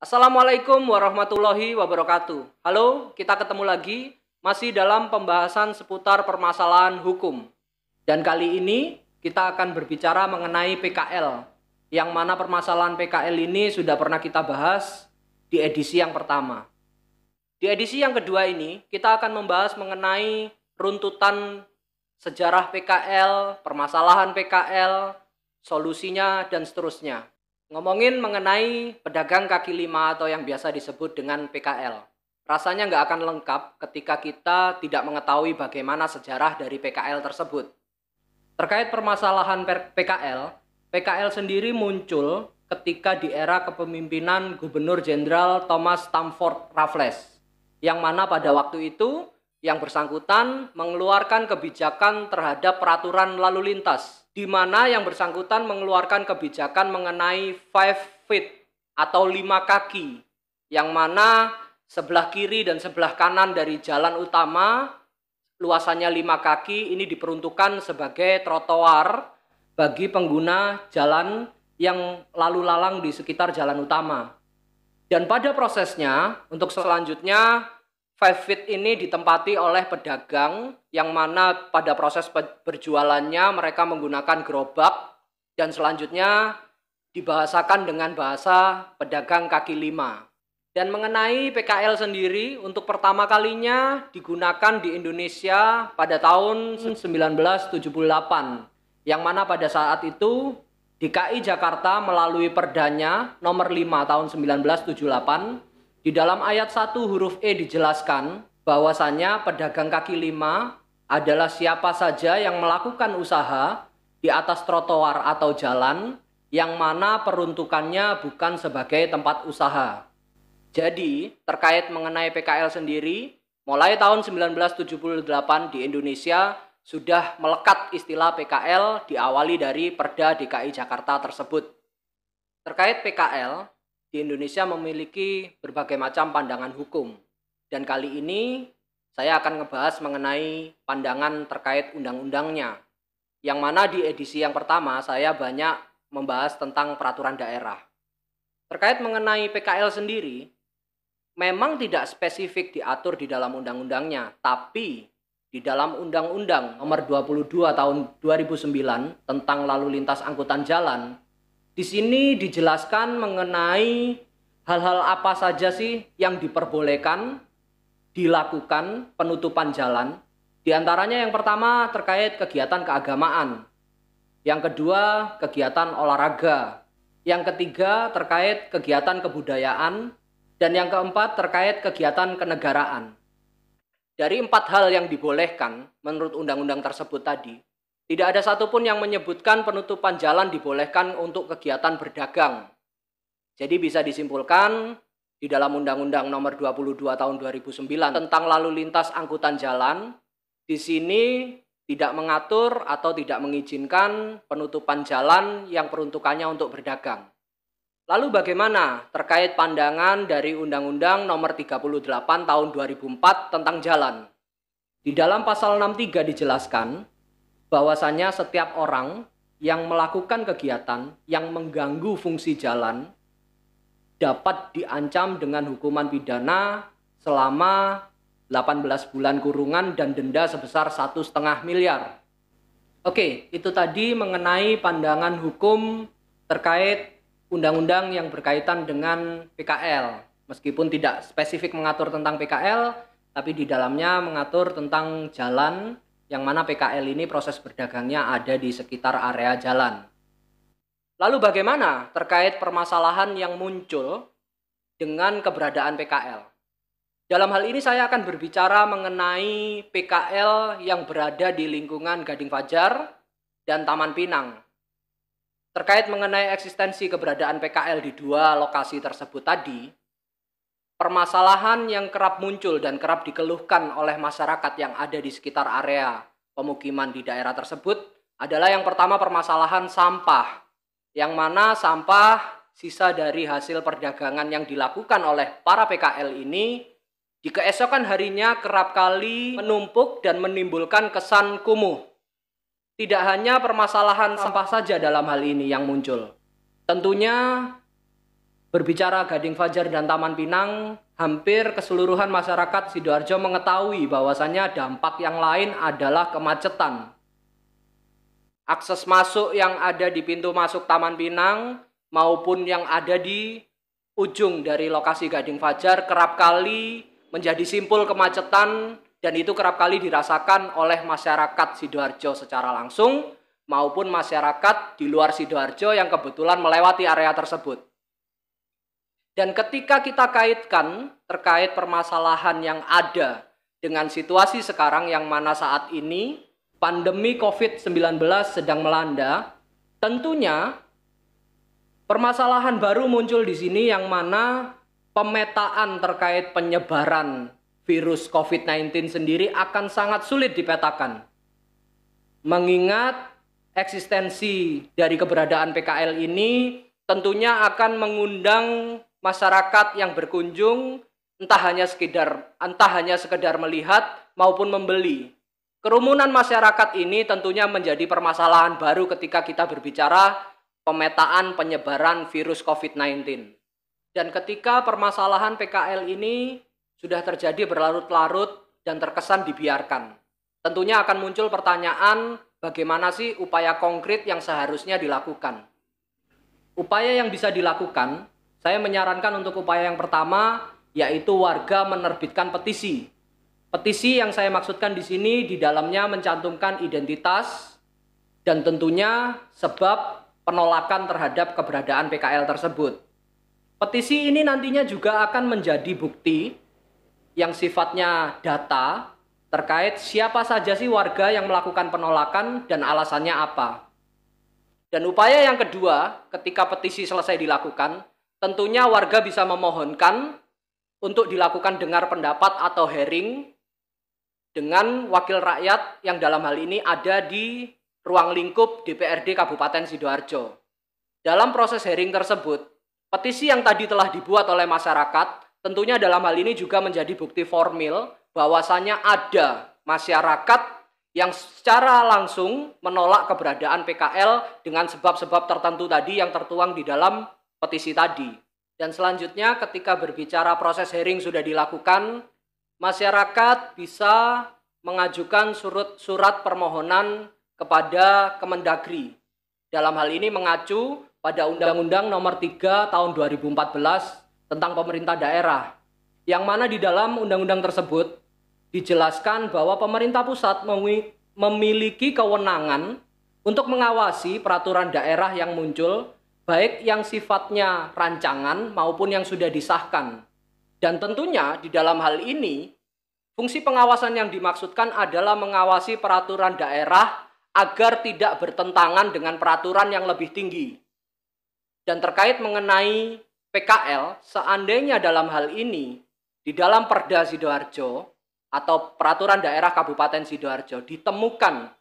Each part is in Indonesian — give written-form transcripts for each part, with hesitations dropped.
Assalamualaikum warahmatullahi wabarakatuh. Halo, kita ketemu lagi masih dalam pembahasan seputar permasalahan hukum. Dan kali ini kita akan berbicara mengenai PKL, yang mana permasalahan PKL ini sudah pernah kita bahas di edisi yang pertama. Di edisi yang kedua ini kita akan membahas mengenai runtutan sejarah PKL, permasalahan PKL, solusinya, dan seterusnya. Ngomongin mengenai pedagang kaki lima atau yang biasa disebut dengan PKL. Rasanya nggak akan lengkap ketika kita tidak mengetahui bagaimana sejarah dari PKL tersebut. Terkait permasalahan PKL, PKL sendiri muncul ketika di era kepemimpinan Gubernur Jenderal Thomas Stamford Raffles, yang mana pada waktu itu yang bersangkutan mengeluarkan kebijakan terhadap peraturan lalu lintas, di mana yang bersangkutan mengeluarkan kebijakan mengenai 5 feet atau 5 kaki, yang mana sebelah kiri dan sebelah kanan dari jalan utama luasannya 5 kaki ini diperuntukkan sebagai trotoar bagi pengguna jalan yang lalu lalang di sekitar jalan utama. Dan pada prosesnya, untuk selanjutnya 5 feet ini ditempati oleh pedagang yang mana pada proses berjualannya mereka menggunakan gerobak dan selanjutnya dibahasakan dengan bahasa pedagang kaki lima. Dan mengenai PKL sendiri untuk pertama kalinya digunakan di Indonesia pada tahun 1978, yang mana pada saat itu DKI Jakarta melalui Perdanya nomor 5 tahun 1978, di dalam ayat 1 huruf E dijelaskan bahwasannya pedagang kaki lima adalah siapa saja yang melakukan usaha di atas trotoar atau jalan yang mana peruntukannya bukan sebagai tempat usaha. Jadi, terkait mengenai PKL sendiri, mulai tahun 1978 di Indonesia sudah melekat istilah PKL diawali dari Perda DKI Jakarta tersebut. Terkait PKL, di Indonesia memiliki berbagai macam pandangan hukum. Dan kali ini saya akan ngebahas mengenai pandangan terkait undang-undangnya. Yang mana di edisi yang pertama saya banyak membahas tentang peraturan daerah. Terkait mengenai PKL sendiri, memang tidak spesifik diatur di dalam undang-undangnya, tapi di dalam Undang-Undang Nomor 22 Tahun 2009 tentang lalu lintas angkutan jalan, di sini dijelaskan mengenai hal-hal apa saja sih yang diperbolehkan dilakukan penutupan jalan. Di antaranya yang pertama terkait kegiatan keagamaan. Yang kedua kegiatan olahraga. Yang ketiga terkait kegiatan kebudayaan. Dan yang keempat terkait kegiatan kenegaraan. Dari 4 hal yang dibolehkan menurut undang-undang tersebut tadi, tidak ada satupun yang menyebutkan penutupan jalan dibolehkan untuk kegiatan berdagang. Jadi bisa disimpulkan di dalam Undang-Undang Nomor 22 Tahun 2009 tentang lalu lintas angkutan jalan, di sini tidak mengatur atau tidak mengizinkan penutupan jalan yang peruntukannya untuk berdagang. Lalu bagaimana terkait pandangan dari Undang-Undang Nomor 38 Tahun 2004 tentang jalan? Di dalam pasal 63 dijelaskan bahwasannya setiap orang yang melakukan kegiatan yang mengganggu fungsi jalan dapat diancam dengan hukuman pidana selama 18 bulan kurungan dan denda sebesar 1,5 miliar. Oke, itu tadi mengenai pandangan hukum terkait undang-undang yang berkaitan dengan PKL. Meskipun tidak spesifik mengatur tentang PKL, tapi di dalamnya mengatur tentang jalan, yang mana PKL ini proses berdagangnya ada di sekitar area jalan. Lalu bagaimana terkait permasalahan yang muncul dengan keberadaan PKL? Dalam hal ini saya akan berbicara mengenai PKL yang berada di lingkungan Gading Fajar dan Taman Pinang. Terkait mengenai eksistensi keberadaan PKL di 2 lokasi tersebut tadi, permasalahan yang kerap muncul dan kerap dikeluhkan oleh masyarakat yang ada di sekitar area pemukiman di daerah tersebut adalah yang pertama permasalahan sampah, yang mana sampah sisa dari hasil perdagangan yang dilakukan oleh para PKL ini di keesokan harinya kerap kali menumpuk dan menimbulkan kesan kumuh. Tidak hanya permasalahan sampah saja dalam hal ini yang muncul. Tentunya Berbicara Gading Fajar dan Taman Pinang, hampir keseluruhan masyarakat Sidoarjo mengetahui bahwasannya dampak yang lain adalah kemacetan. Akses masuk yang ada di pintu masuk Taman Pinang maupun yang ada di ujung dari lokasi Gading Fajar kerap kali menjadi simpul kemacetan, dan itu kerap kali dirasakan oleh masyarakat Sidoarjo secara langsung maupun masyarakat di luar Sidoarjo yang kebetulan melewati area tersebut. Dan ketika kita kaitkan terkait permasalahan yang ada dengan situasi sekarang yang mana saat ini pandemi COVID-19 sedang melanda, tentunya permasalahan baru muncul di sini yang mana pemetaan terkait penyebaran virus COVID-19 sendiri akan sangat sulit dipetakan. Mengingat eksistensi dari keberadaan PKL ini tentunya akan mengundang masyarakat yang berkunjung entah hanya sekedar melihat maupun membeli. Kerumunan masyarakat ini tentunya menjadi permasalahan baru ketika kita berbicara pemetaan penyebaran virus COVID-19. Dan ketika permasalahan PKL ini sudah terjadi berlarut-larut dan terkesan dibiarkan, tentunya akan muncul pertanyaan, bagaimana sih upaya konkret yang seharusnya dilakukan? Upaya yang bisa dilakukan, saya menyarankan untuk upaya yang pertama, yaitu warga menerbitkan petisi. Petisi yang saya maksudkan di sini di dalamnya mencantumkan identitas dan tentunya sebab penolakan terhadap keberadaan PKL tersebut. Petisi ini nantinya juga akan menjadi bukti yang sifatnya data terkait siapa saja sih warga yang melakukan penolakan dan alasannya apa. Dan upaya yang kedua, ketika petisi selesai dilakukan, tentunya warga bisa memohonkan untuk dilakukan dengar pendapat atau hearing dengan wakil rakyat yang dalam hal ini ada di ruang lingkup DPRD Kabupaten Sidoarjo. Dalam proses hearing tersebut, petisi yang tadi telah dibuat oleh masyarakat tentunya dalam hal ini juga menjadi bukti formil bahwasannya ada masyarakat yang secara langsung menolak keberadaan PKL dengan sebab-sebab tertentu tadi yang tertuang di dalam petisi tadi. Dan selanjutnya ketika berbicara proses hearing sudah dilakukan, masyarakat bisa mengajukan surat permohonan kepada Kemendagri. Dalam hal ini mengacu pada Undang-Undang Nomor 3 Tahun 2014 tentang pemerintah daerah, yang mana di dalam undang-undang tersebut dijelaskan bahwa pemerintah pusat memiliki kewenangan untuk mengawasi peraturan daerah yang muncul, baik yang sifatnya rancangan maupun yang sudah disahkan. Dan tentunya di dalam hal ini, fungsi pengawasan yang dimaksudkan adalah mengawasi peraturan daerah agar tidak bertentangan dengan peraturan yang lebih tinggi. Dan terkait mengenai PKL, seandainya dalam hal ini, di dalam Perda Sidoarjo atau peraturan daerah Kabupaten Sidoarjo ditemukan,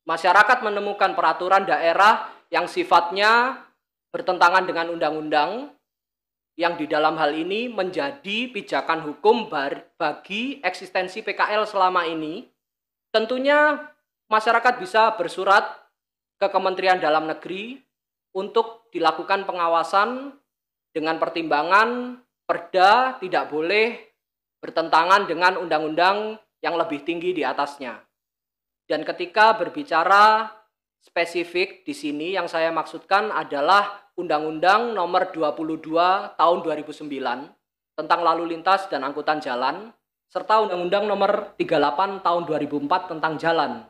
masyarakat menemukan peraturan daerah yang sifatnya bertentangan dengan undang-undang, yang di dalam hal ini menjadi pijakan hukum bagi eksistensi PKL selama ini, tentunya masyarakat bisa bersurat ke Kementerian Dalam Negeri untuk dilakukan pengawasan dengan pertimbangan Perda tidak boleh bertentangan dengan undang-undang yang lebih tinggi di atasnya. Dan ketika berbicara spesifik di sini yang saya maksudkan adalah Undang-Undang Nomor 22 Tahun 2009 tentang lalu lintas dan angkutan jalan, serta Undang-Undang Nomor 38 Tahun 2004 tentang jalan,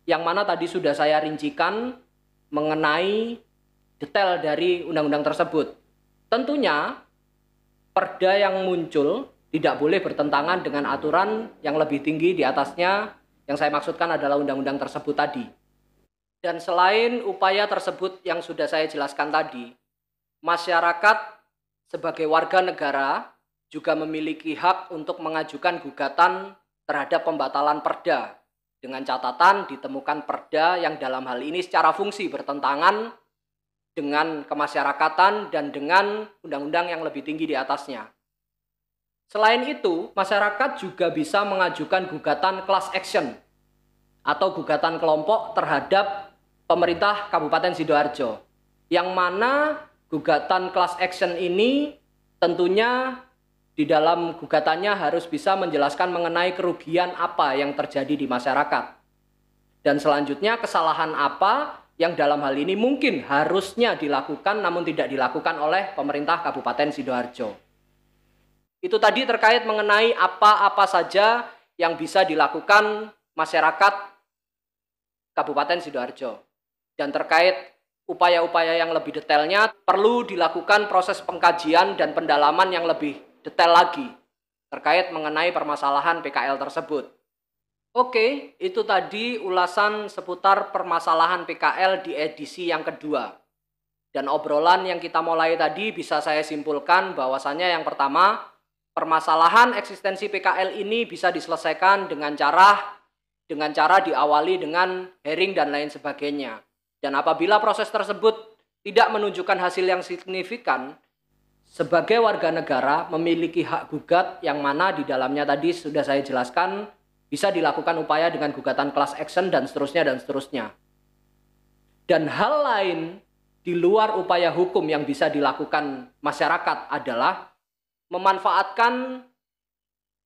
yang mana tadi sudah saya rincikan mengenai detail dari undang-undang tersebut. Tentunya Perda yang muncul tidak boleh bertentangan dengan aturan yang lebih tinggi di atasnya, yang saya maksudkan adalah undang-undang tersebut tadi. Dan selain upaya tersebut yang sudah saya jelaskan tadi, masyarakat sebagai warga negara juga memiliki hak untuk mengajukan gugatan terhadap pembatalan Perda, dengan catatan ditemukan Perda yang dalam hal ini secara fungsi bertentangan dengan kemasyarakatan dan dengan undang-undang yang lebih tinggi di atasnya. Selain itu, masyarakat juga bisa mengajukan gugatan class action atau gugatan kelompok terhadap pemerintah Kabupaten Sidoarjo, yang mana gugatan class action ini tentunya di dalam gugatannya harus bisa menjelaskan mengenai kerugian apa yang terjadi di masyarakat. Dan selanjutnya kesalahan apa yang dalam hal ini mungkin harusnya dilakukan namun tidak dilakukan oleh pemerintah Kabupaten Sidoarjo. Itu tadi terkait mengenai apa-apa saja yang bisa dilakukan masyarakat Kabupaten Sidoarjo. Dan terkait upaya-upaya yang lebih detailnya perlu dilakukan proses pengkajian dan pendalaman yang lebih detail lagi terkait mengenai permasalahan PKL tersebut. Oke, itu tadi ulasan seputar permasalahan PKL di edisi yang kedua. Dan obrolan yang kita mulai tadi bisa saya simpulkan bahwasannya yang pertama, permasalahan eksistensi PKL ini bisa diselesaikan dengan cara diawali dengan hearing dan lain sebagainya. Dan apabila proses tersebut tidak menunjukkan hasil yang signifikan, sebagai warga negara memiliki hak gugat yang mana di dalamnya tadi sudah saya jelaskan bisa dilakukan upaya dengan gugatan class action dan seterusnya dan seterusnya. Dan hal lain di luar upaya hukum yang bisa dilakukan masyarakat adalah memanfaatkan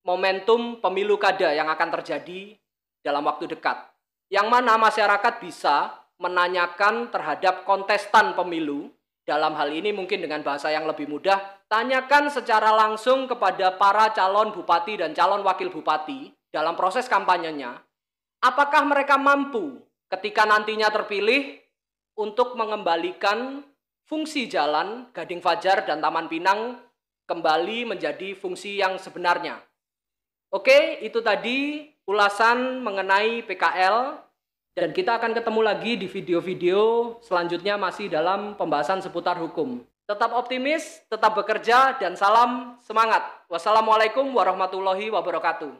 momentum pemilu kada yang akan terjadi dalam waktu dekat. Yang mana masyarakat bisa menanyakan terhadap kontestan pemilu. Dalam hal ini mungkin dengan bahasa yang lebih mudah, tanyakan secara langsung kepada para calon bupati dan calon wakil bupati dalam proses kampanyenya, apakah mereka mampu ketika nantinya terpilih untuk mengembalikan fungsi jalan Gading Fajar dan Taman Pinang kembali menjadi fungsi yang sebenarnya. Oke, itu tadi ulasan mengenai PKL. Dan kita akan ketemu lagi di video-video selanjutnya masih dalam pembahasan seputar hukum. Tetap optimis, tetap bekerja, dan salam semangat. Wassalamualaikum warahmatullahi wabarakatuh.